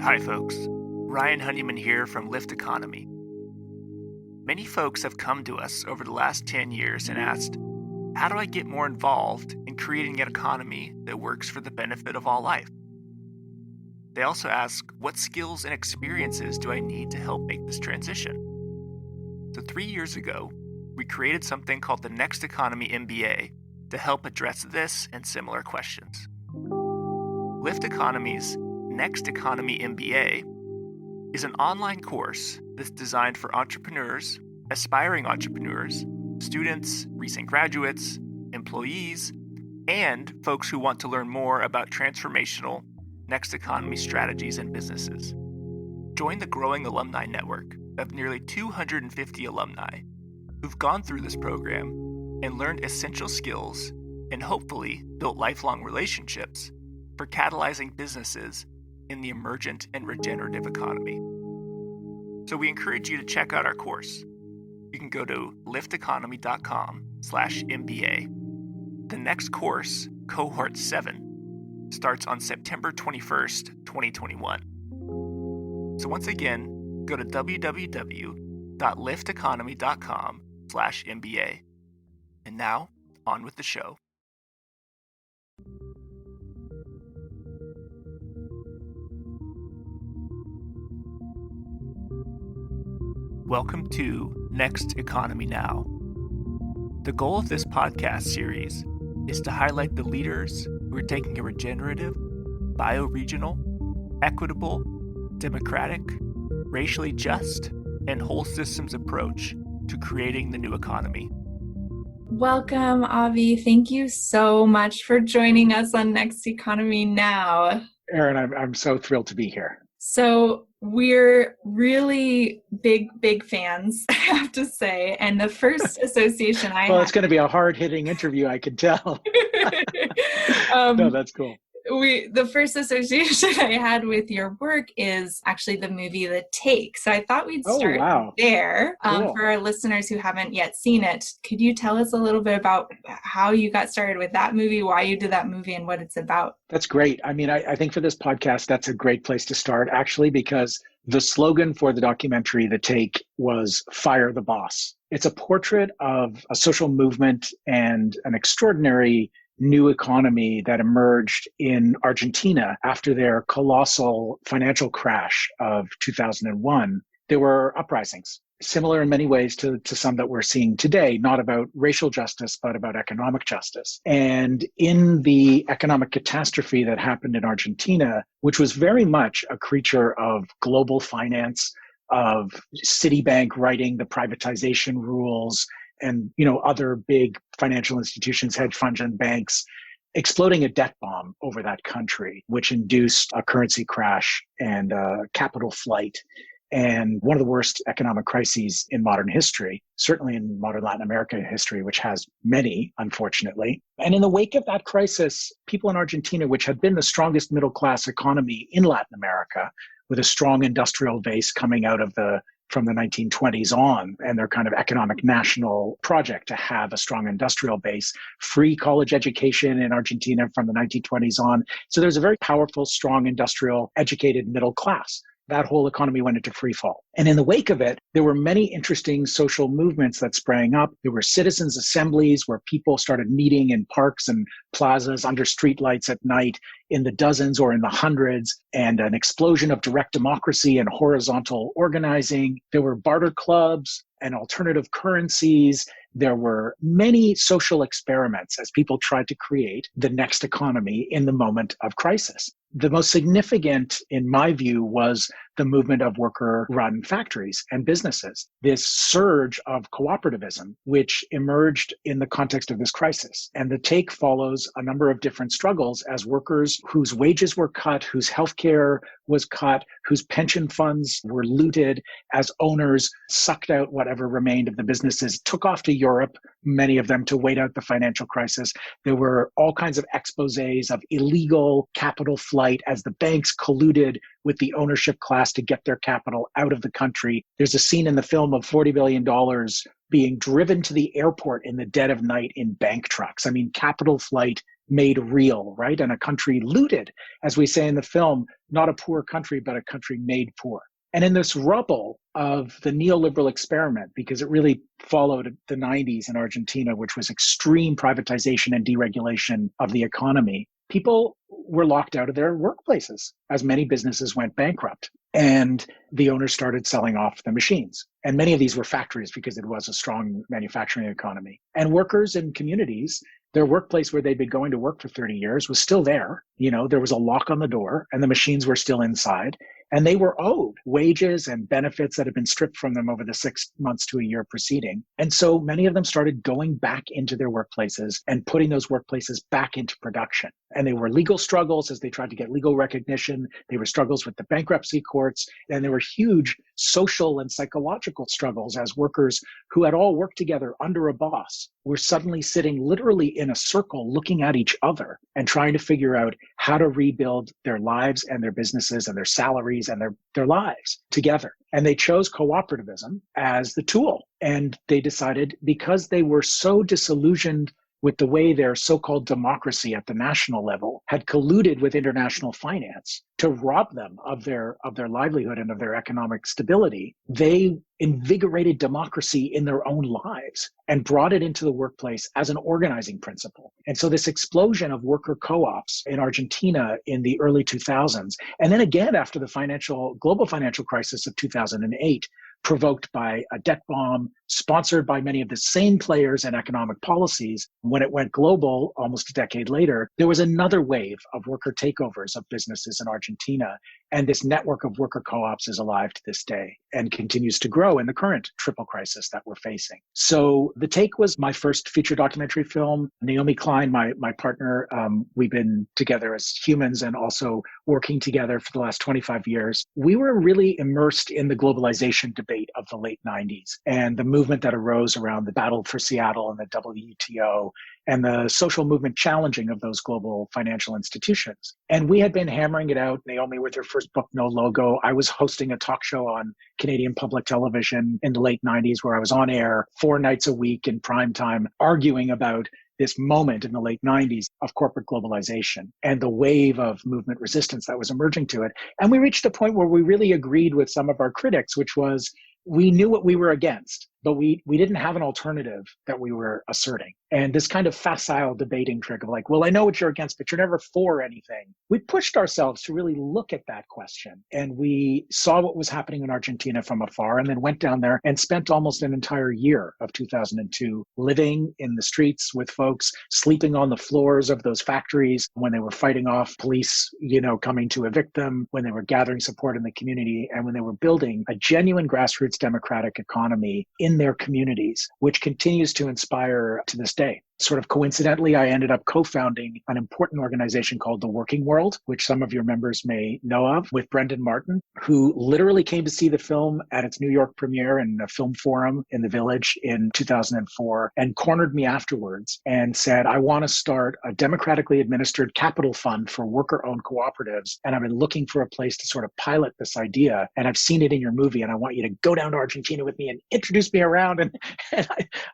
Hi folks, Ryan Honeyman here from Lift Economy. Many folks have come to us over the last 10 years and asked, how do I get more involved in creating an economy that works for the benefit of all life? They also ask, what skills and experiences do I need to help make this transition? So 3 years ago, we created something called the Next Economy MBA to help address this and similar questions. Lift Economy's Next Economy MBA is an online course that's designed for entrepreneurs, aspiring entrepreneurs, students, recent graduates, employees, and folks who want to learn more about transformational next economy strategies and businesses. Join the growing alumni network of nearly 250 alumni who've gone through this program and learned essential skills and hopefully built lifelong relationships for catalyzing businesses in the emergent and regenerative economy. So we encourage you to check out our course. You can go to lifteconomy.com/MBA. The next course, Cohort 7, starts on September 21st, 2021. So once again, go to www.lifteconomy.com/MBA. And now, on with the show. Welcome to Next Economy Now. The goal of this podcast series is to highlight the leaders who are taking a regenerative, bioregional, equitable, democratic, racially just, and whole systems approach to creating the new economy. Welcome, Avi. Thank you so much for joining us on Next Economy Now. Aaron, I'm so thrilled to be here. So we're really big fans, I have to say. And the first association Well, it's going to be a hard-hitting interview, I can tell. No, that's cool. The first association I had with your work is actually the movie The Take. So I thought we'd start there. Cool. For our listeners who haven't yet seen it, could you tell us a little bit about how you got started with that movie, why you did that movie, and what it's about? That's great. I mean, I think for this podcast, that's a great place to start, actually, because the slogan for the documentary, The Take, was Fire the Boss. It's a portrait of a social movement and an extraordinary new economy that emerged in Argentina after their colossal financial crash of 2001. There were uprisings, similar in many ways to some that we're seeing today, not about racial justice, but about economic justice. And in the economic catastrophe that happened in Argentina, which was very much a creature of global finance, of Citibank writing the privatization rules, and other big financial institutions, hedge funds and banks, exploding a debt bomb over that country, which induced a currency crash and capital flight, and one of the worst economic crises in modern history, certainly in modern Latin America history, which has many, unfortunately. And in the wake of that crisis, people in Argentina, which had been the strongest middle-class economy in Latin America, with a strong industrial base coming out of from the 1920s on, and their kind of economic national project to have a strong industrial base, free college education in Argentina from the 1920s on. So there's a very powerful, strong, industrial, educated middle class. That whole economy went into free fall. And in the wake of it, there were many interesting social movements that sprang up. There were citizens' assemblies where people started meeting in parks and plazas under streetlights at night in the dozens or in the hundreds, and an explosion of direct democracy and horizontal organizing. There were barter clubs and alternative currencies. There were many social experiments as people tried to create the next economy in the moment of crisis. The most significant, in my view, was the movement of worker-run factories and businesses, this surge of cooperativism, which emerged in the context of this crisis. And The Take follows a number of different struggles as workers whose wages were cut, whose healthcare was cut, whose pension funds were looted, as owners sucked out whatever remained of the businesses, took off to Europe, many of them to wait out the financial crisis. There were all kinds of exposés of illegal capital flight as the banks colluded with the ownership class to get their capital out of the country. There's a scene in the film of $40 billion being driven to the airport in the dead of night in bank trucks. I mean, capital flight made real, right? And a country looted, as we say in the film, not a poor country, but a country made poor. And in this rubble of the neoliberal experiment, because it really followed the 90s in Argentina, which was extreme privatization and deregulation of the economy, people were locked out of their workplaces as many businesses went bankrupt. And the owners started selling off the machines. And many of these were factories because it was a strong manufacturing economy. And workers in communities, their workplace where they'd been going to work for 30 years was still there. You know, there was a lock on the door and the machines were still inside. And they were owed wages and benefits that had been stripped from them over the 6 months to a year preceding. And so many of them started going back into their workplaces and putting those workplaces back into production. And they were legal struggles as they tried to get legal recognition. They were struggles with the bankruptcy courts. And there were huge social and psychological struggles as workers who had all worked together under a boss were suddenly sitting literally in a circle looking at each other and trying to figure out how to rebuild their lives and their businesses and their salaries and their lives together. And they chose cooperativism as the tool. And they decided, because they were so disillusioned with the way their so-called democracy at the national level had colluded with international finance to rob them of their livelihood and of their economic stability, they invigorated democracy in their own lives and brought it into the workplace as an organizing principle. And so this explosion of worker co-ops in Argentina in the early 2000s, and then again after the global financial crisis of 2008, provoked by a debt bomb, sponsored by many of the same players and economic policies. When it went global almost a decade later, there was another wave of worker takeovers of businesses in Argentina. And this network of worker co-ops is alive to this day and continues to grow in the current triple crisis that we're facing. So The Take was my first feature documentary film. Naomi Klein, my partner, we've been together as humans and also working together for the last 25 years. We were really immersed in the globalization debate of the late 90s and the movement that arose around the battle for Seattle and the WTO and the social movement challenging of those global financial institutions. And we had been hammering it out. Naomi with her first book, No Logo. I was hosting a talk show on Canadian public television in the late 90s where I was on air 4 nights a week in prime time arguing about this moment in the late 90s of corporate globalization and the wave of movement resistance that was emerging to it. And we reached a point where we really agreed with some of our critics, which was we knew what we were against, but we didn't have an alternative that we were asserting. And this kind of facile debating trick of like, well, I know what you're against, but you're never for anything. We pushed ourselves to really look at that question. And we saw what was happening in Argentina from afar and then went down there and spent almost an entire year of 2002 living in the streets with folks, sleeping on the floors of those factories when they were fighting off police, coming to evict them, when they were gathering support in the community, and when they were building a genuine grassroots democratic economy in their communities, which continues to inspire to this day. Sort of coincidentally, I ended up co-founding an important organization called The Working World, which some of your members may know of, with Brendan Martin, who literally came to see the film at its New York premiere in a film forum in the Village in 2004 and cornered me afterwards and said, I want to start a democratically administered capital fund for worker-owned cooperatives. And I've been looking for a place to sort of pilot this idea. And I've seen it in your movie. And I want you to go down to Argentina with me and introduce me around. And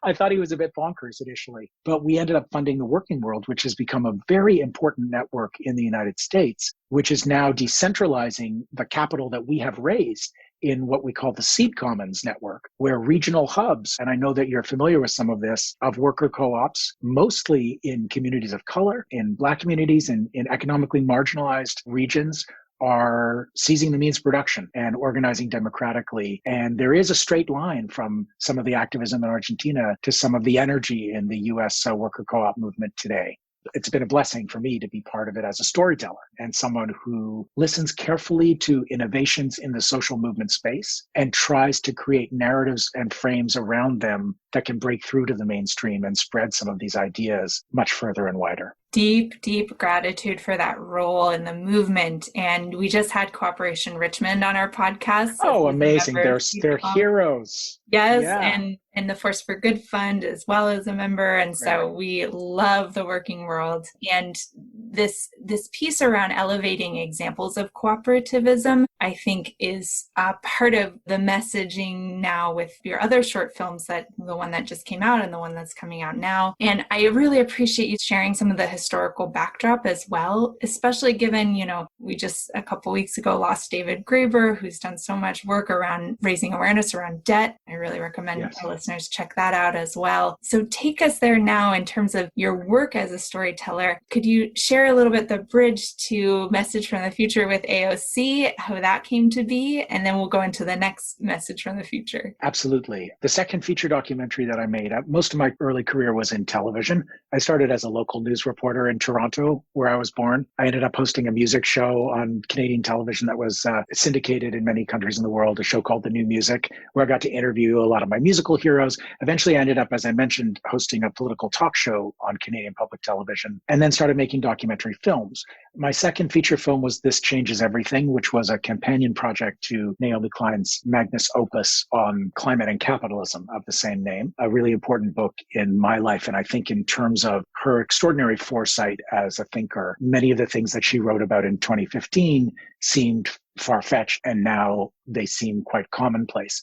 I thought he was a bit bonkers initially. But we ended up funding The Working World, which has become a very important network in the United States, which is now decentralizing the capital that we have raised in what we call the Seed Commons network, where regional hubs, and I know that you're familiar with some of this, of worker co-ops, mostly in communities of color, in Black communities, and in economically marginalized regions, are seizing the means of production and organizing democratically. And there is a straight line from some of the activism in Argentina to some of the energy in the US worker co-op movement today. It's been a blessing for me to be part of it as a storyteller and someone who listens carefully to innovations in the social movement space and tries to create narratives and frames around them that can break through to the mainstream and spread some of these ideas much further and wider. Deep, deep gratitude for that role in the movement. And we just had Cooperation Richmond on our podcast. Oh, amazing. They're heroes. Yes. Yeah. And and the Force for Good Fund as well as a member. And so we love the working world. And this piece around elevating examples of cooperativism, I think, is a part of the messaging now with your other short films, that the one that just came out and the one that's coming out now. And I really appreciate you sharing some of the historical backdrop as well, especially given, we just a couple weeks ago lost David Graeber, who's done so much work around raising awareness around debt. I really recommend our listeners check that out as well. So take us there now in terms of your work as a storyteller. Could you share a little bit the bridge to Message from the Future with AOC, how that came to be, and then we'll go into the next Message from the Future. Absolutely. The second feature documentary that I made, most of my early career was in television. I started as a local news reporter in Toronto, where I was born. I ended up hosting a music show on Canadian television that was syndicated in many countries in the world, a show called The New Music, where I got to interview a lot of my musical heroes. Eventually, I ended up, as I mentioned, hosting a political talk show on Canadian public television, and then started making documentary films. My second feature film was This Changes Everything, which was a companion project to Naomi Klein's magnus opus on climate and capitalism of the same name, a really important book in my life. And I think in terms of her extraordinary foresight as a thinker, many of the things that she wrote about in 2015 seemed far-fetched, and now they seem quite commonplace.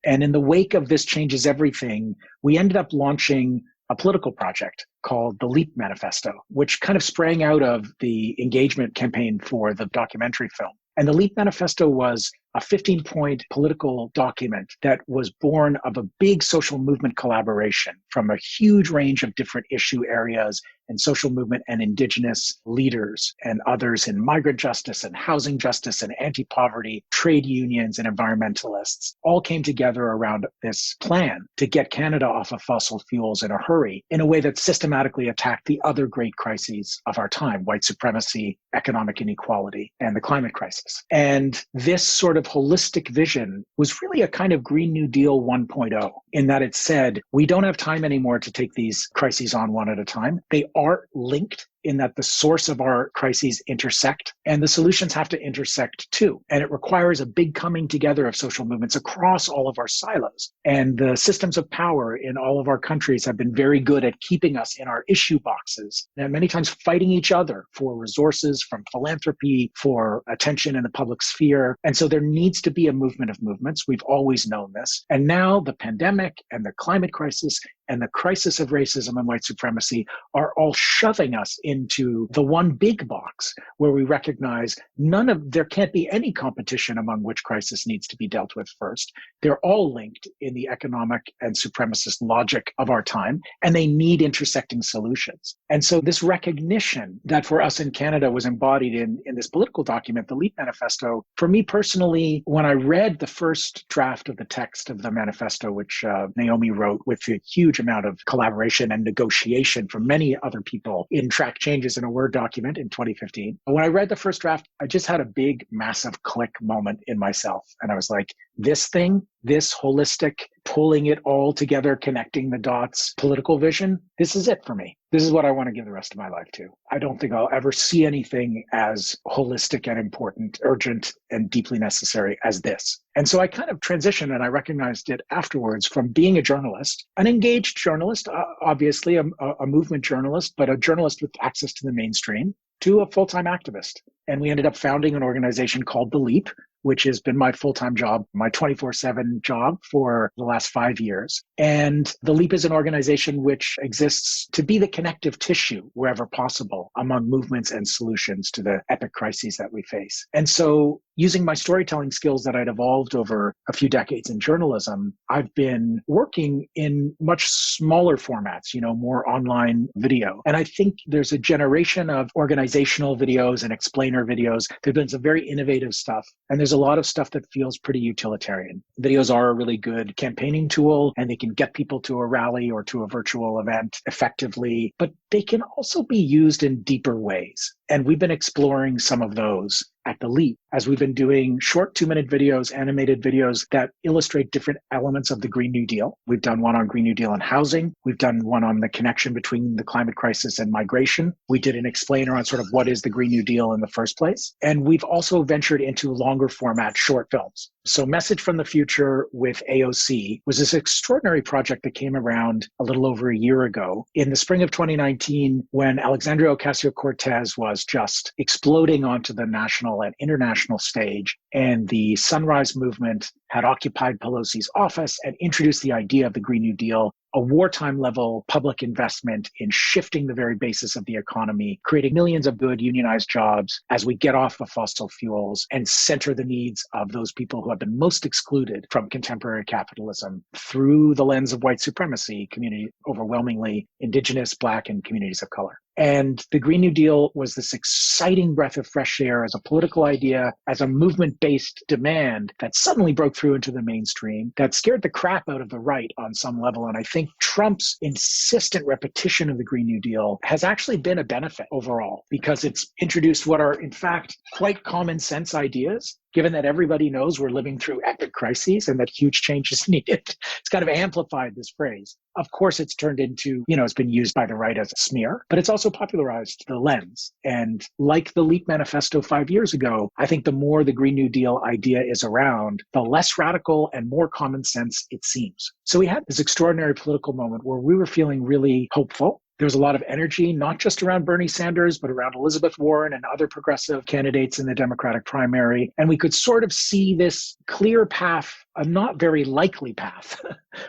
And in the wake of This Changes Everything, we ended up launching a political project called the Leap Manifesto, which kind of sprang out of the engagement campaign for the documentary film. And the Leap Manifesto was a 15-point political document that was born of a big social movement collaboration from a huge range of different issue areas and social movement and indigenous leaders and others in migrant justice and housing justice and anti-poverty, trade unions and environmentalists all came together around this plan to get Canada off of fossil fuels in a hurry in a way that systematically attacked the other great crises of our time, white supremacy, economic inequality, and the climate crisis. And this sort of holistic vision was really a kind of Green New Deal 1.0 in that it said, we don't have time anymore to take these crises on one at a time. They are linked in that the source of our crises intersect, and the solutions have to intersect too. And it requires a big coming together of social movements across all of our silos. And the systems of power in all of our countries have been very good at keeping us in our issue boxes, and many times fighting each other for resources, from philanthropy, for attention in the public sphere. And so there needs to be a movement of movements. We've always known this. And now the pandemic and the climate crisis and the crisis of racism and white supremacy are all shoving us into the one big box where we recognize there can't be any competition among which crisis needs to be dealt with first. They're all linked in the economic and supremacist logic of our time, and they need intersecting solutions. And so this recognition that for us in Canada was embodied in this political document, the Leap Manifesto, for me personally, when I read the first draft of the text of the manifesto, which Naomi wrote with a huge amount of collaboration and negotiation from many other people in track changes in a Word document in 2015. When I read the first draft, I just had a big, massive click moment in myself. And I was like, this thing, this holistic, pulling it all together, connecting the dots, political vision, this is it for me. This is what I want to give the rest of my life to. I don't think I'll ever see anything as holistic and important, urgent, and deeply necessary as this. And so I kind of transitioned, and I recognized it afterwards, from being a journalist, an engaged journalist, obviously a movement journalist, but a journalist with access to the mainstream, to a full-time activist. And we ended up founding an organization called The Leap, which has been my full-time job, my 24/7 job for the last 5 years. And The Leap is an organization which exists to be the connective tissue wherever possible among movements and solutions to the epic crises that we face. And so using my storytelling skills that I'd evolved over a few decades in journalism, I've been working in much smaller formats, more online video. And I think there's a generation of organizational videos and explainer videos. There's been some very innovative stuff. And there's a lot of stuff that feels pretty utilitarian. Videos are a really good campaigning tool, and they can get people to a rally or to a virtual event effectively, but they can also be used in deeper ways. And we've been exploring some of those at The Leap, as we've been doing short 2-minute videos, animated videos that illustrate different elements of the Green New Deal. We've done one on Green New Deal and housing. We've done one on the connection between the climate crisis and migration. We did an explainer on sort of what is the Green New Deal in the first place. And we've also ventured into longer format short films. So Message from the Future with AOC was this extraordinary project that came around a little over a year ago in the spring of 2019 when Alexandria Ocasio-Cortez was just exploding onto the national and international stage. And the Sunrise Movement had occupied Pelosi's office and introduced the idea of the Green New Deal, a wartime level public investment in shifting the very basis of the economy, creating millions of good unionized jobs as we get off of fossil fuels and center the needs of those people who have been most excluded from contemporary capitalism through the lens of white supremacy, community overwhelmingly indigenous, Black, and communities of color. And the Green New Deal was this exciting breath of fresh air as a political idea, as a movement-based demand that suddenly broke through into the mainstream, that scared the crap out of the right on some level. And I think Trump's insistent repetition of the Green New Deal has actually been a benefit overall because it's introduced what are, in fact, quite common sense ideas, given that everybody knows we're living through epic crises and that huge change is needed. It's kind of amplified this phrase. Of course, it's turned into, it's been used by the right as a smear, but it's also popularized the lens. And like the Leap Manifesto 5 years ago, I think the more the Green New Deal idea is around, the less radical and more common sense it seems. So we had this extraordinary political moment where we were feeling really hopeful. There was a lot of energy, not just around Bernie Sanders, but around Elizabeth Warren and other progressive candidates in the Democratic primary. And we could sort of see this clear path, a not very likely path,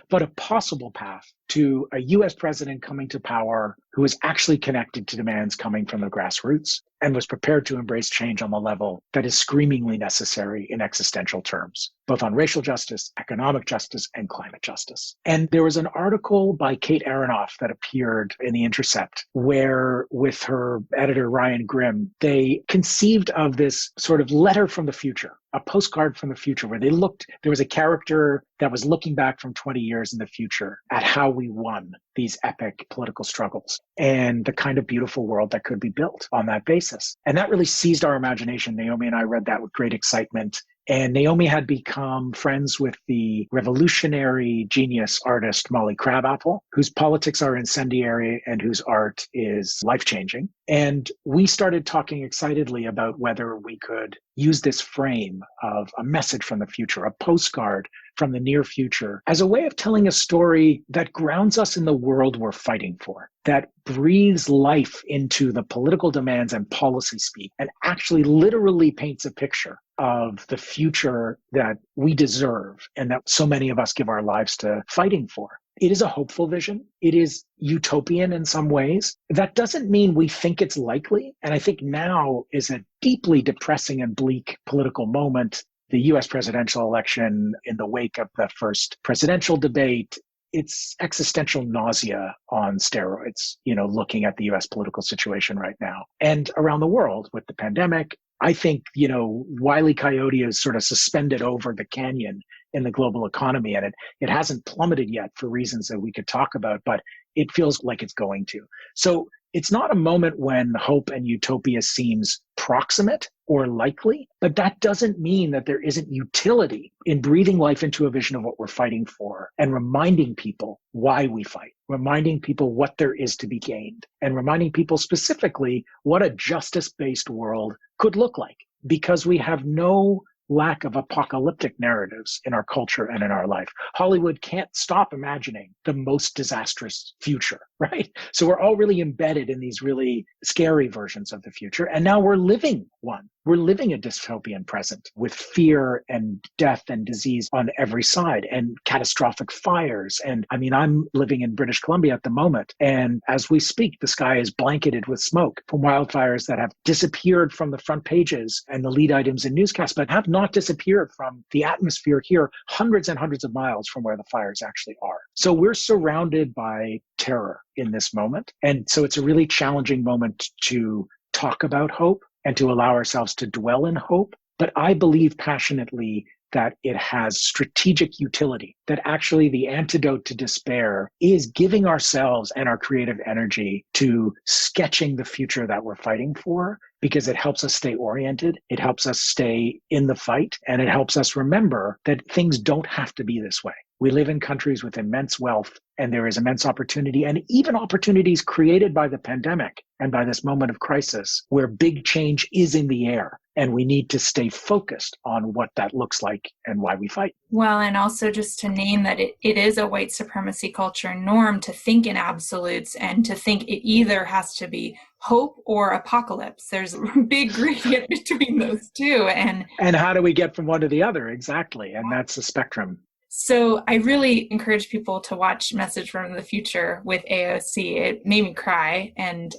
but a possible path to a US president coming to power who is actually connected to demands coming from the grassroots and was prepared to embrace change on the level that is screamingly necessary in existential terms, both on racial justice, economic justice, and climate justice. And there was an article by Kate Aronoff that appeared in The Intercept where, with her editor Ryan Grimm, they conceived of this sort of letter from the future, a postcard from the future where there was a character that was looking back from 20 years in the future at how we won these epic political struggles and the kind of beautiful world that could be built on that basis. And that really seized our imagination. Naomi and I read that with great excitement. And Naomi had become friends with the revolutionary genius artist Molly Crabapple, whose politics are incendiary and whose art is life-changing. And we started talking excitedly about whether we could use this frame of a message from the future, a postcard from the near future, as a way of telling a story that grounds us in the world we're fighting for, that breathes life into the political demands and policy speak, and actually literally paints a picture of the future that we deserve and that so many of us give our lives to fighting for. It is a hopeful vision. It is utopian in some ways. That doesn't mean we think it's likely. And I think now is a deeply depressing and bleak political moment. The US presidential election in the wake of the first presidential debate, it's existential nausea on steroids, looking at the US political situation right now. And around the world with the pandemic, I think, Wile E. Coyote is sort of suspended over the canyon in the global economy. And it hasn't plummeted yet for reasons that we could talk about, but it feels like it's going to. So it's not a moment when hope and utopia seems proximate or likely, but that doesn't mean that there isn't utility in breathing life into a vision of what we're fighting for and reminding people why we fight, reminding people what there is to be gained, and reminding people specifically what a justice-based world could look like, because we have no lack of apocalyptic narratives in our culture and in our life. Hollywood can't stop imagining the most disastrous future, right? So we're all really embedded in these really scary versions of the future. And now we're living one. We're living a dystopian present with fear and death and disease on every side and catastrophic fires. And I'm living in British Columbia at the moment. And as we speak, the sky is blanketed with smoke from wildfires that have disappeared from the front pages and the lead items in newscasts, but have not disappeared from the atmosphere here, hundreds and hundreds of miles from where the fires actually are. So we're surrounded by terror in this moment. And so it's a really challenging moment to talk about hope and to allow ourselves to dwell in hope. But I believe passionately that it has strategic utility that actually the antidote to despair is giving ourselves and our creative energy to sketching the future that we're fighting for, because it helps us stay oriented, it helps us stay in the fight, and it helps us remember that things don't have to be this way. We live in countries with immense wealth, and there is immense opportunity, and even opportunities created by the pandemic and by this moment of crisis where big change is in the air. And we need to stay focused on what that looks like and why we fight. Well, and also just to name that it is a white supremacy culture norm to think in absolutes and to think it either has to be hope or apocalypse. There's a big gradient between those two. And how do we get from one to the other? Exactly. And that's the spectrum. So I really encourage people to watch Message from the Future with AOC. It made me cry, and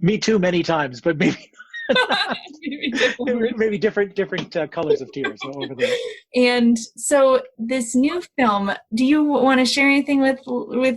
Me too, many times, but maybe maybe different colors of tears over there. And so this new film, do you want to share anything with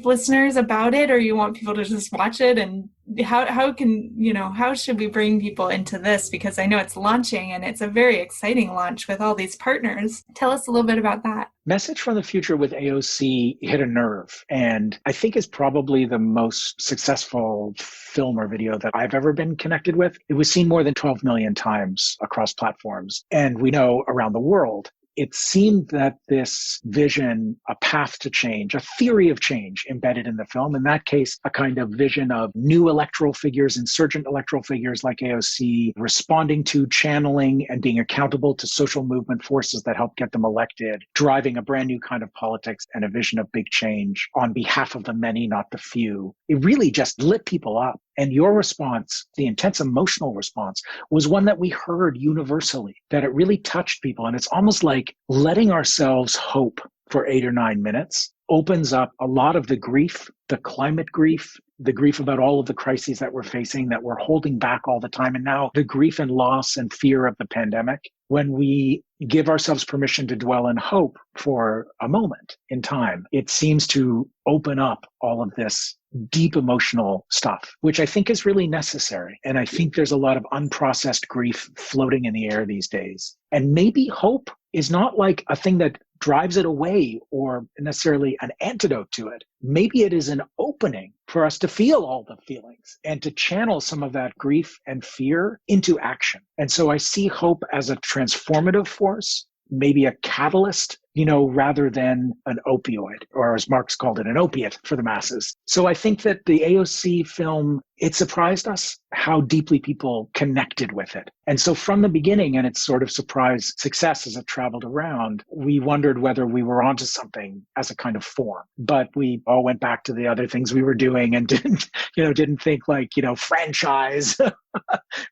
listeners about it, or you want people to just watch it? And how should we bring people into this? Because I know it's launching, and it's a very exciting launch with all these partners. Tell us a little bit about that. Message from the Future with AOC hit a nerve, and I think is probably the most successful film or video that I've ever been connected with. It was seen more than 12 million times across platforms, and we know around the world. It seemed that this vision, a path to change, a theory of change embedded in the film, in that case, a kind of vision of new electoral figures, insurgent electoral figures like AOC, responding to, channeling, and being accountable to social movement forces that help get them elected, driving a brand new kind of politics and a vision of big change on behalf of the many, not the few. It really just lit people up. And your response, the intense emotional response, was one that we heard universally, that it really touched people. And it's almost like letting ourselves hope for 8 or 9 minutes opens up a lot of the grief, the climate grief, the grief about all of the crises that we're facing, that we're holding back all the time. And now the grief and loss and fear of the pandemic. When we give ourselves permission to dwell in hope for a moment in time, it seems to open up all of this deep emotional stuff, which I think is really necessary. And I think there's a lot of unprocessed grief floating in the air these days. And maybe hope is not like a thing that drives it away or necessarily an antidote to it. Maybe it is an opening for us to feel all the feelings and to channel some of that grief and fear into action. And so I see hope as a transformative force, maybe a catalyst, rather than an opioid, or as Marx called it, an opiate for the masses. So I think that the AOC film, it surprised us how deeply people connected with it. And so from the beginning, and its sort of surprise success as it traveled around, we wondered whether we were onto something as a kind of form. But we all went back to the other things we were doing and didn't think like, franchise.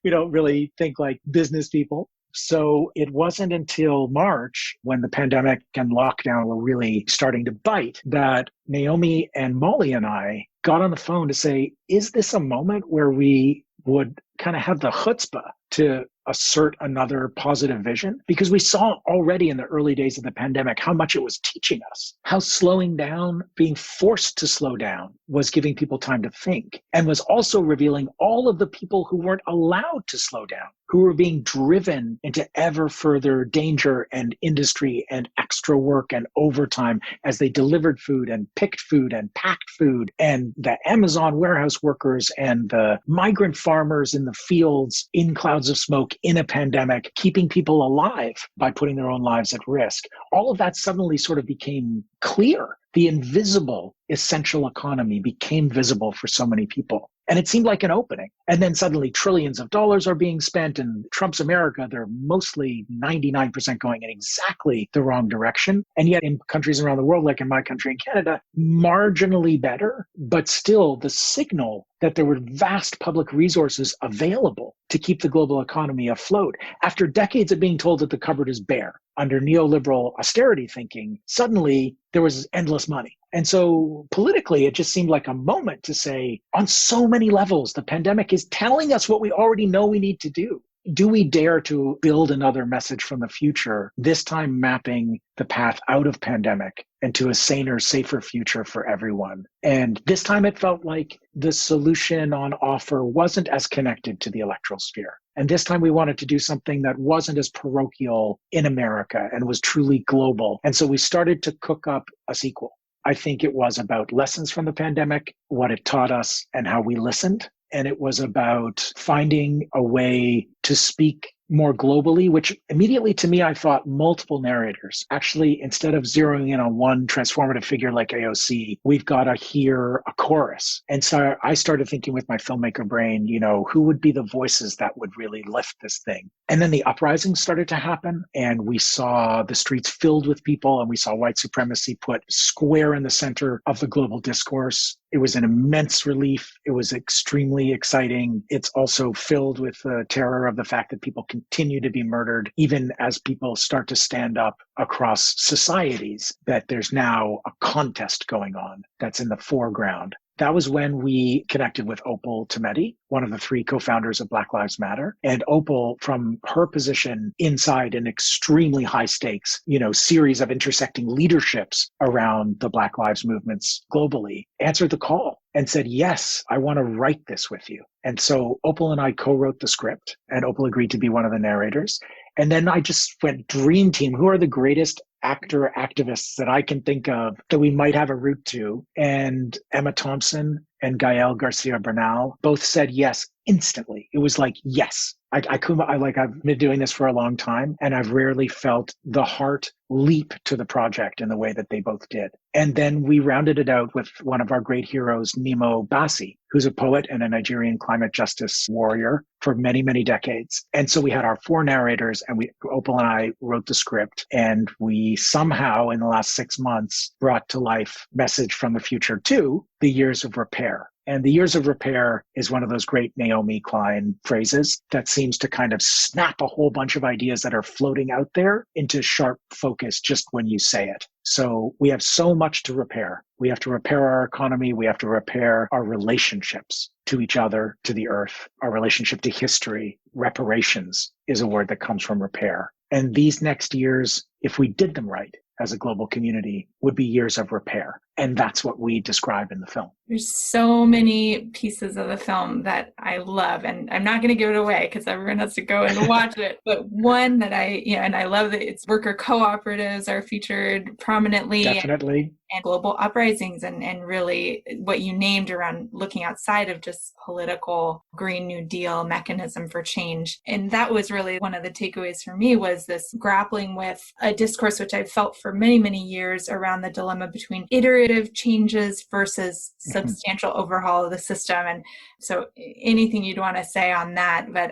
We don't really think like business people. So it wasn't until March, when the pandemic and lockdown were really starting to bite, that Naomi and Molly and I got on the phone to say, is this a moment where we would kind of have the chutzpah to assert another positive vision? Because we saw already in the early days of the pandemic how much it was teaching us, how slowing down, being forced to slow down, was giving people time to think, and was also revealing all of the people who weren't allowed to slow down, who were being driven into ever further danger and industry and extra work and overtime as they delivered food and picked food and packed food, and the Amazon warehouse workers and the migrant farmers in the fields in clouds of smoke in a pandemic, keeping people alive by putting their own lives at risk. All of that suddenly sort of became clear. The invisible essential economy became visible for so many people. And it seemed like an opening. And then suddenly trillions of dollars are being spent in Trump's America. They're mostly 99% going in exactly the wrong direction. And yet in countries around the world, like in my country in Canada, marginally better, but still the signal that there were vast public resources available to keep the global economy afloat. After decades of being told that the cupboard is bare under neoliberal austerity thinking, suddenly there was endless money. And so politically, it just seemed like a moment to say, on so many levels, the pandemic is telling us what we already know we need to do. Do we dare to build another message from the future, this time mapping the path out of pandemic and to a saner, safer future for everyone? And this time it felt like the solution on offer wasn't as connected to the electoral sphere. And this time we wanted to do something that wasn't as parochial in America and was truly global. And so we started to cook up a sequel. I think it was about lessons from the pandemic, what it taught us, and how we listened. And it was about finding a way to speak more globally, which immediately to me, I thought multiple narrators. Actually, instead of zeroing in on one transformative figure like AOC, we've got to hear a chorus. And so I started thinking with my filmmaker brain, who would be the voices that would really lift this thing? And then the uprisings started to happen, and we saw the streets filled with people, and we saw white supremacy put square in the center of the global discourse. It was an immense relief. It was extremely exciting. It's also filled with the terror of the fact that people continue to be murdered, even as people start to stand up across societies, that there's now a contest going on that's in the foreground. That was when we connected with Opal Tometi, one of the 3 co-founders of Black Lives Matter. And Opal, from her position inside an extremely high stakes, series of intersecting leaderships around the Black Lives movements globally, answered the call and said, yes, I want to write this with you. And so Opal and I co-wrote the script, and Opal agreed to be one of the narrators. And then I just went, dream team, who are the greatest actor activists that I can think of that we might have a route to? And Emma Thompson and Gael Garcia Bernal both said yes instantly. It was like, yes. I've been doing this for a long time, and I've rarely felt the heart leap to the project in the way that they both did. And then we rounded it out with one of our great heroes, Nemo Bassi, who's a poet and a Nigerian climate justice warrior for many, many decades. And so we had our 4 narrators, and Opal and I wrote the script, and we somehow in the last 6 months brought to life Message from the Future 2, The Years of Repair. And the years of repair is one of those great Naomi Klein phrases that seems to kind of snap a whole bunch of ideas that are floating out there into sharp focus just when you say it. So we have so much to repair. We have to repair our economy. We have to repair our relationships to each other, to the earth, our relationship to history. Reparations is a word that comes from repair. And these next years, if we did them right as a global community, would be years of repair. And that's what we describe in the film. There's so many pieces of the film that I love, and I'm not going to give it away because everyone has to go and watch it. But one that and I love that it's worker cooperatives are featured prominently. Definitely. And global uprisings and really what you named around looking outside of just political Green New Deal mechanism for change. And that was really one of the takeaways for me, was this grappling with a discourse which I've felt for many, many years around the dilemma between iterative changes versus substantial overhaul of the system. And so anything you'd want to say on that, but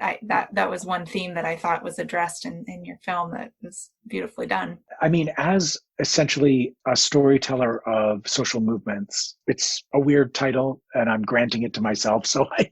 that was one theme that I thought was addressed in your film that was beautifully done. I mean, as essentially a storyteller of social movements, it's a weird title, and I'm granting it to myself, so I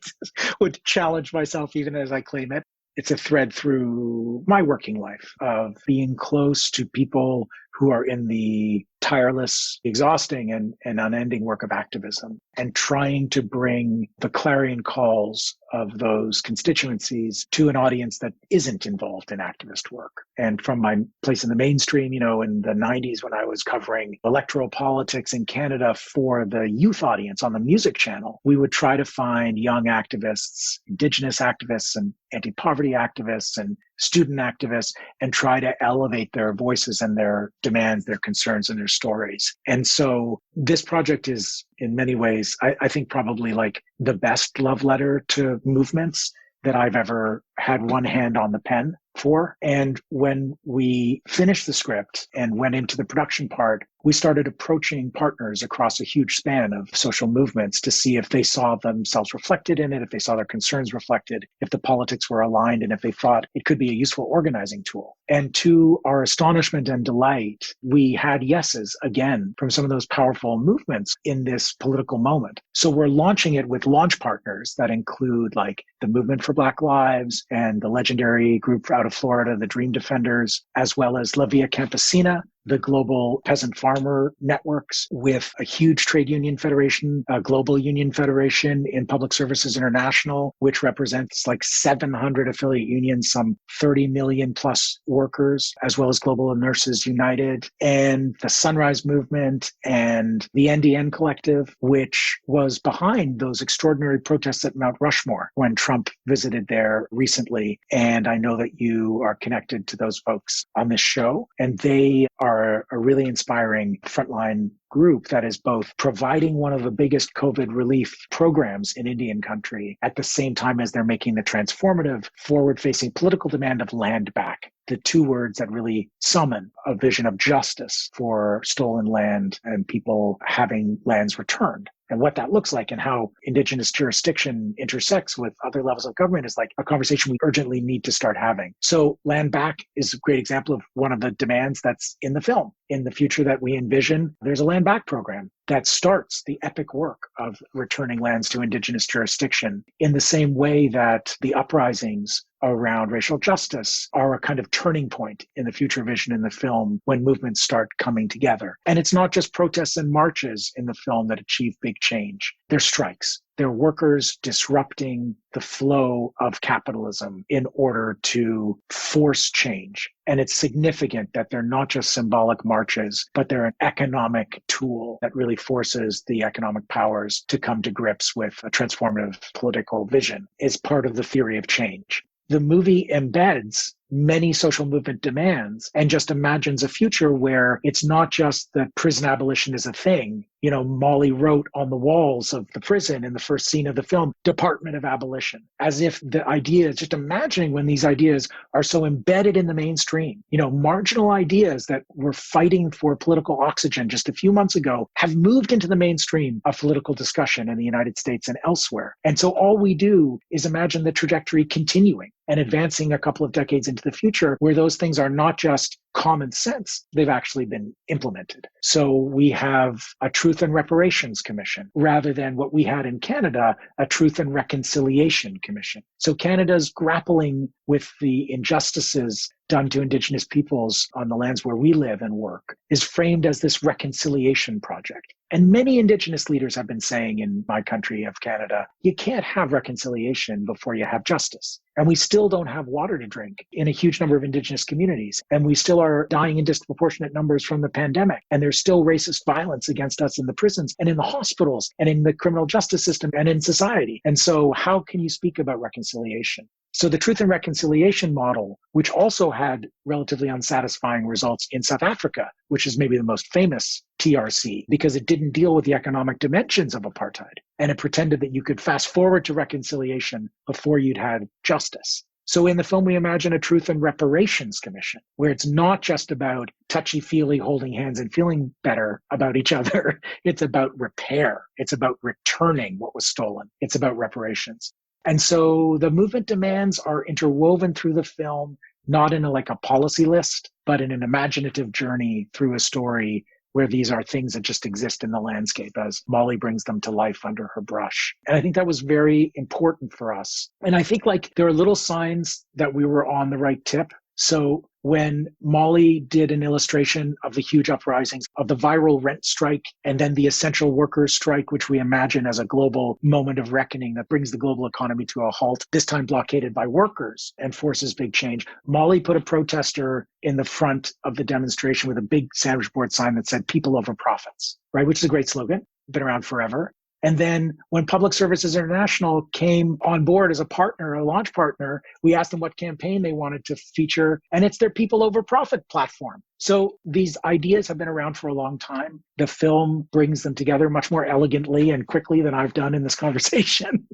would challenge myself even as I claim it. It's a thread through my working life of being close to people who are in the tireless, exhausting, and unending work of activism, and trying to bring the clarion calls of those constituencies to an audience that isn't involved in activist work. And from my place in the mainstream, in the 90s when I was covering electoral politics in Canada for the youth audience on the music channel, we would try to find young activists, Indigenous activists, and anti-poverty activists, and student activists, and try to elevate their voices and their demands, their concerns, and their stories. And so this project is, in many ways, I think probably like the best love letter to movements that I've ever had one hand on the pen for. And when we finished the script and went into the production part, we started approaching partners across a huge span of social movements to see if they saw themselves reflected in it, if they saw their concerns reflected, if the politics were aligned, and if they thought it could be a useful organizing tool. And to our astonishment and delight, we had yeses again from some of those powerful movements in this political moment. So we're launching it with launch partners that include like the Movement for Black Lives and the legendary group out of Florida, the Dream Defenders, as well as La Via Campesina, the global peasant farmer networks, with a huge trade union federation, a global union federation in Public Services International, which represents like 700 affiliate unions, some 30 million plus workers, as well as Global Nurses United, and the Sunrise Movement and the NDN Collective, which was behind those extraordinary protests at Mount Rushmore when Trump visited there recently. And I know that you are connected to those folks on this show, and they are a really inspiring frontline group that is both providing one of the biggest COVID relief programs in Indian country at the same time as they're making the transformative, forward-facing political demand of land back. The two words that really summon a vision of justice for stolen land and people having lands returned. And what that looks like and how Indigenous jurisdiction intersects with other levels of government is like a conversation we urgently need to start having. So land back is a great example of one of the demands that's in the film. In the future that we envision, there's a land back program that starts the epic work of returning lands to Indigenous jurisdiction in the same way that the uprisings around racial justice are a kind of turning point in the future vision in the film when movements start coming together. And it's not just protests and marches in the film that achieve big change. They're strikes. They're workers disrupting the flow of capitalism in order to force change. And it's significant that they're not just symbolic marches, but they're an economic tool that really forces the economic powers to come to grips with a transformative political vision. It's part of the theory of change. The movie embeds many social movement demands and just imagines a future where it's not just that prison abolition is a thing. You know, Molly wrote on the walls of the prison in the first scene of the film, Department of Abolition, as if the ideas, just imagining when these ideas are so embedded in the mainstream, you know, marginal ideas that were fighting for political oxygen just a few months ago have moved into the mainstream of political discussion in the United States and elsewhere. And so all we do is imagine the trajectory continuing and advancing a couple of decades into the future where those things are not just common sense, they've actually been implemented. So we have a Truth and Reparations Commission rather than what we had in Canada, a Truth and Reconciliation Commission. So Canada's grappling with the injustices done to Indigenous peoples on the lands where we live and work is framed as this reconciliation project. And many Indigenous leaders have been saying in my country of Canada, you can't have reconciliation before you have justice. And we still don't have water to drink in a huge number of Indigenous communities. And we still are dying in disproportionate numbers from the pandemic. And there's still racist violence against us in the prisons and in the hospitals and in the criminal justice system and in society. And so how can you speak about reconciliation? So the Truth and Reconciliation model, which also had relatively unsatisfying results in South Africa, which is maybe the most famous TRC, because it didn't deal with the economic dimensions of apartheid. And it pretended that you could fast forward to reconciliation before you'd had justice. So in the film, we imagine a Truth and Reparations Commission, where it's not just about touchy-feely holding hands and feeling better about each other. It's about repair. It's about returning what was stolen. It's about reparations. And so the movement demands are interwoven through the film, not in a policy list, but in an imaginative journey through a story where these are things that just exist in the landscape as Molly brings them to life under her brush. And I think that was very important for us. And I think there are little signs that we were on the right tip. So when Molly did an illustration of the huge uprisings of the viral rent strike and then the essential workers strike, which we imagine as a global moment of reckoning that brings the global economy to a halt, this time blockaded by workers and forces big change, Molly put a protester in the front of the demonstration with a big sandwich board sign that said "People over profits," right? Which is a great slogan, been around forever. And then when Public Services International came on board as a partner, a launch partner, we asked them what campaign they wanted to feature, and it's their People Over Profit platform. So these ideas have been around for a long time. The film brings them together much more elegantly and quickly than I've done in this conversation.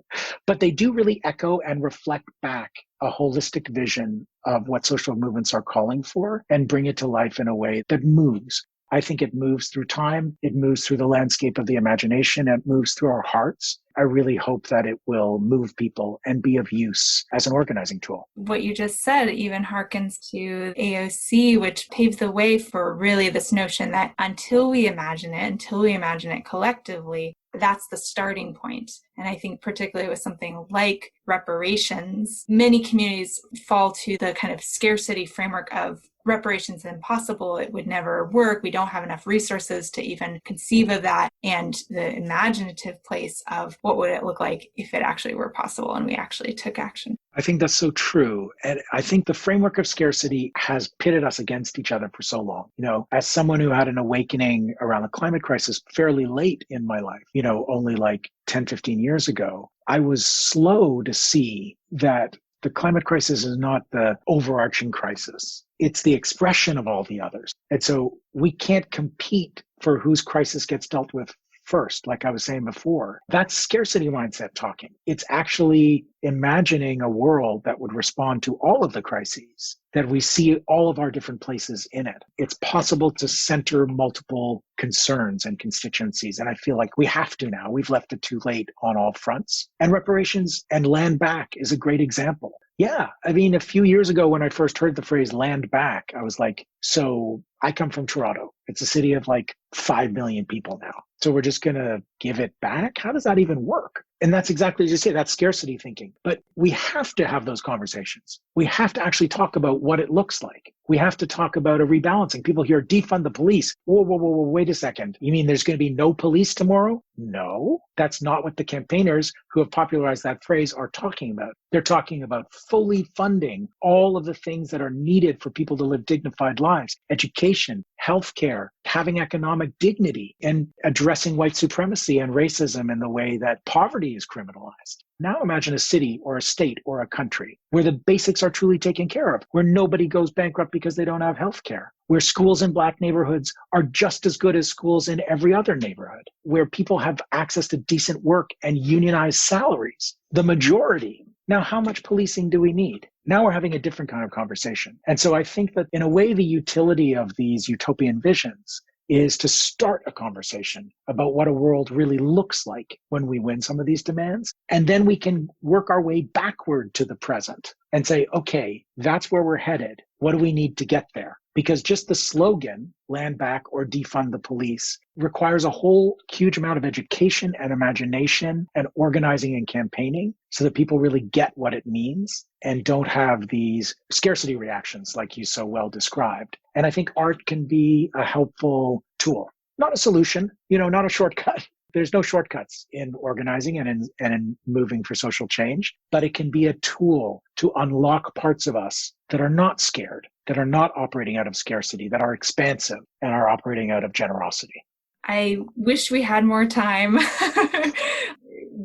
But they do really echo and reflect back a holistic vision of what social movements are calling for and bring it to life in a way that moves. I think it moves through time. It moves through the landscape of the imagination. It moves through our hearts. I really hope that it will move people and be of use as an organizing tool. What you just said even harkens to AOC, which paved the way for really this notion that until we imagine it collectively, that's the starting point. And I think particularly with something like reparations, many communities fall to the kind of scarcity framework of reparations impossible. It would never work. We don't have enough resources to even conceive of that. And the imaginative place of what would it look like if it actually were possible and we actually took action. I think that's so true. And I think the framework of scarcity has pitted us against each other for so long. As someone who had an awakening around the climate crisis fairly late in my life, only like 10, 15 years ago, I was slow to see that the climate crisis is not the overarching crisis. It's the expression of all the others. And so we can't compete for whose crisis gets dealt with first, like I was saying before. That's scarcity mindset talking. It's actually imagining a world that would respond to all of the crises, that we see all of our different places in it. It's possible to center multiple concerns and constituencies. And I feel like we have to now. We've left it too late on all fronts. And reparations and land back is a great example. Yeah. I mean, a few years ago when I first heard the phrase land back, I was like, so I come from Toronto. It's a city of like 5 million people now. So we're just going to give it back? How does that even work? And that's exactly as you say, that's scarcity thinking. But we have to have those conversations. We have to actually talk about what it looks like. We have to talk about a rebalancing. People hear defund the police. Whoa, wait a second. You mean there's going to be no police tomorrow? No, that's not what the campaigners who have popularized that phrase are talking about. They're talking about fully funding all of the things that are needed for people to live dignified lives: education, healthcare, having economic dignity, and addressing white supremacy and racism in the way that poverty is criminalized. Now imagine a city or a state or a country where the basics are truly taken care of, where nobody goes bankrupt because they don't have healthcare, where schools in Black neighborhoods are just as good as schools in every other neighborhood, where people have access to decent work and unionized salaries. The majority. Now, how much policing do we need? Now we're having a different kind of conversation. And so I think that in a way, the utility of these utopian visions is to start a conversation about what a world really looks like when we win some of these demands. And then we can work our way backward to the present and say, okay, that's where we're headed. What do we need to get there? Because just the slogan, land back or defund the police, requires a whole huge amount of education and imagination and organizing and campaigning so that people really get what it means and don't have these scarcity reactions like you so well described. And I think art can be a helpful tool, not a solution, not a shortcut. There's no shortcuts in organizing and in moving for social change, but it can be a tool to unlock parts of us that are not scared, that are not operating out of scarcity, that are expansive and are operating out of generosity. I wish we had more time.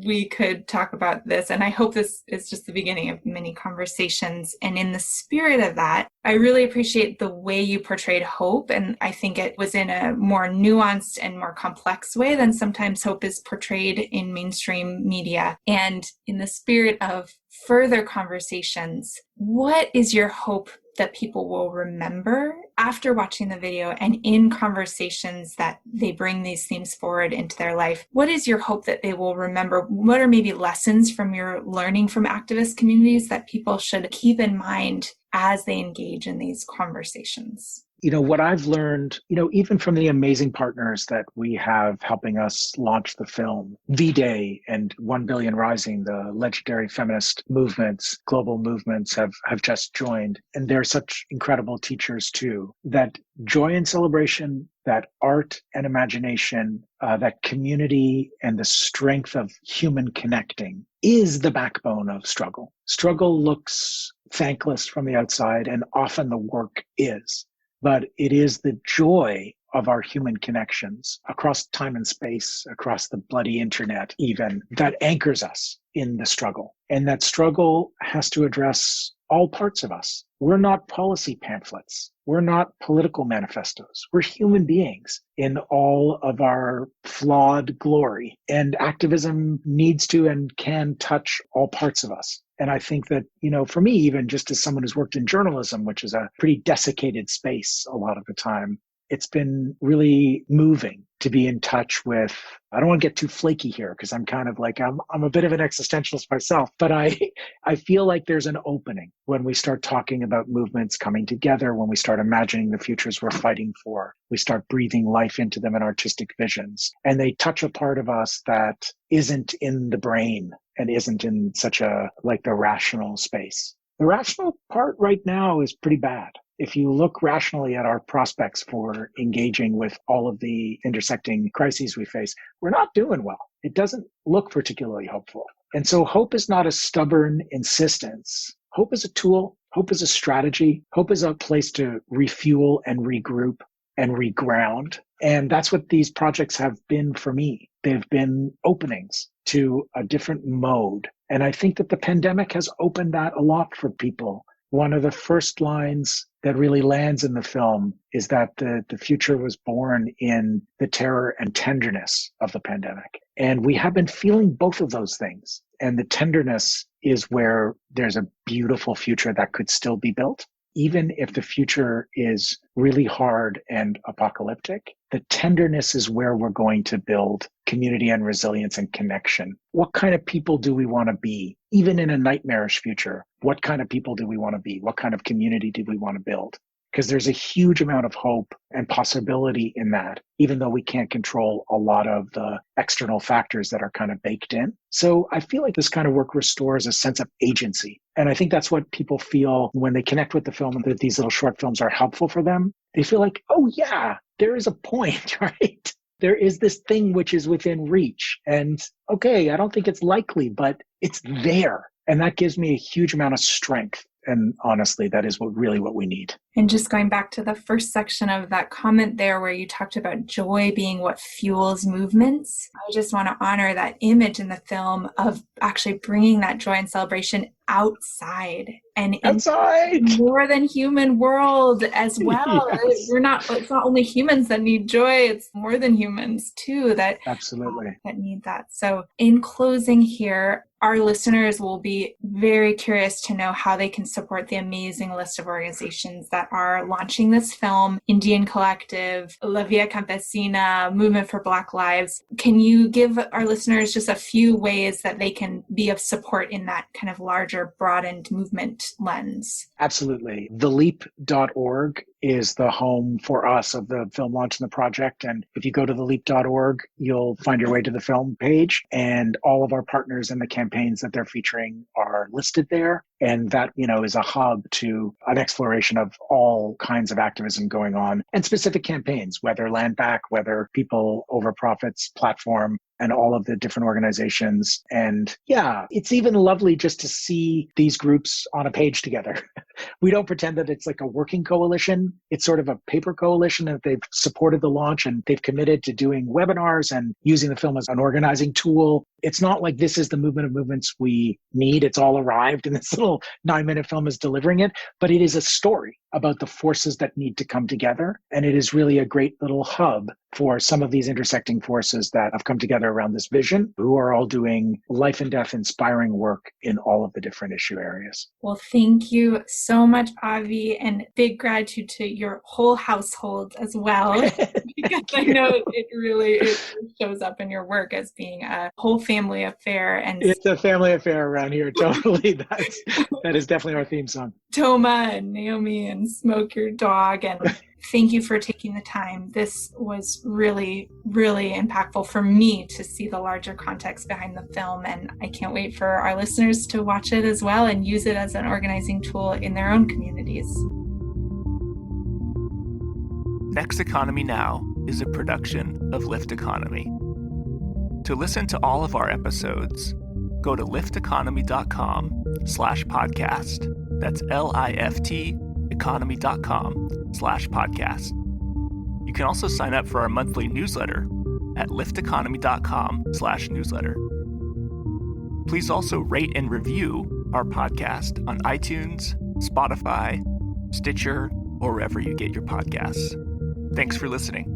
We could talk about this, and I hope this is just the beginning of many conversations. And in the spirit of that, I really appreciate the way you portrayed hope, and I think it was in a more nuanced and more complex way than sometimes hope is portrayed in mainstream media. And in the spirit of further conversations, what is your hope that people will remember after watching the video and in conversations that they bring these themes forward into their life? What is your hope that they will remember? What are maybe lessons from your learning from activist communities that people should keep in mind as they engage in these conversations? What I've learned, even from the amazing partners that we have helping us launch the film, V-Day and 1 Billion Rising, the legendary feminist movements, global movements have just joined. And they're such incredible teachers too, that joy and celebration, that art and imagination, that community and the strength of human connecting is the backbone of struggle. Struggle looks thankless from the outside, and often the work is. But it is the joy of our human connections across time and space, across the bloody internet even, that anchors us in the struggle. And that struggle has to address all parts of us. We're not policy pamphlets. We're not political manifestos. We're human beings in all of our flawed glory. And activism needs to and can touch all parts of us. And I think that, for me, even just as someone who's worked in journalism, which is a pretty desiccated space a lot of the time, it's been really moving to be in touch with, I don't want to get too flaky here because I'm kind of like, I'm a bit of an existentialist myself, but I feel like there's an opening when we start talking about movements coming together, when we start imagining the futures we're fighting for, we start breathing life into them in artistic visions, and they touch a part of us that isn't in the brain and isn't in such the rational space. The rational part right now is pretty bad. if you look rationally at our prospects for engaging with all of the intersecting crises we face, we're not doing well. It doesn't look particularly hopeful. And so hope is not a stubborn insistence. Hope is a tool. Hope is a strategy. Hope is a place to refuel and regroup and reground. And that's what these projects have been for me. They've been openings to a different mode. And I think that the pandemic has opened that a lot for people. One of the first lines that really lands in the film is that the future was born in the terror and tenderness of the pandemic. And we have been feeling both of those things. And the tenderness is where there's a beautiful future that could still be built. Even if the future is really hard and apocalyptic, the tenderness is where we're going to build community and resilience and connection. What kind of people do we want to be? Even in a nightmarish future, what kind of people do we want to be? What kind of community do we want to build? Because there's a huge amount of hope and possibility in that, even though we can't control a lot of the external factors that are kind of baked in. So I feel like this kind of work restores a sense of agency. And I think that's what people feel when they connect with the film, that these little short films are helpful for them. They feel like, oh yeah, there is a point, right? There is this thing which is within reach. And okay, I don't think it's likely, but it's there. And that gives me a huge amount of strength. And honestly, that is what we need. And just going back to the first section of that comment there where you talked about joy being what fuels movements, I just want to honor that image in the film of actually bringing that joy and celebration outside and outside in more than human world as well. Yes. It's not only humans that need joy, it's more than humans too that absolutely that need that. So in closing here, our listeners will be very curious to know how they can support the amazing list of organizations that are launching this film: Indian Collective, La Via Campesina, Movement for Black Lives. Can you give our listeners just a few ways that they can be of support in that kind of larger, broadened movement lens? Absolutely. TheLeap.org is the home for us of the film launch and the project. And if you go to theleap.org, you'll find your way to the film page, and all of our partners and the campaigns that they're featuring are listed there. And that, is a hub to an exploration of all kinds of activism going on and specific campaigns, whether Land Back, whether People Over Profits platform, and all of the different organizations. And yeah, it's even lovely just to see these groups on a page together. We don't pretend that it's like a working coalition. It's sort of a paper coalition that they've supported the launch and they've committed to doing webinars and using the film as an organizing tool. It's not like this is the movement of movements we need. It's all arrived and this little 9-minute film is delivering it, but it is a story about the forces that need to come together. And it is really a great little hub for some of these intersecting forces that have come together around this vision, who are all doing life and death inspiring work in all of the different issue areas. Well, thank you so much, Avi, and big gratitude to your whole household as well. Because I know it shows up in your work as being a whole family affair. And it's a family affair around here, totally. That is definitely our theme song. Toma and Naomi and Smoke, your dog, and thank you for taking the time. This was really, really impactful for me to see the larger context behind the film, and I can't wait for our listeners to watch it as well and use it as an organizing tool in their own communities. Next Economy Now is a production of Lift Economy. To listen to all of our episodes, go to lifteconomy.com/podcast. That's LIFT economy.com/podcast. You can also sign up for our monthly newsletter at lifteconomy.com/newsletter. Please also rate and review our podcast on iTunes, Spotify, Stitcher, or wherever you get your podcasts. Thanks for listening.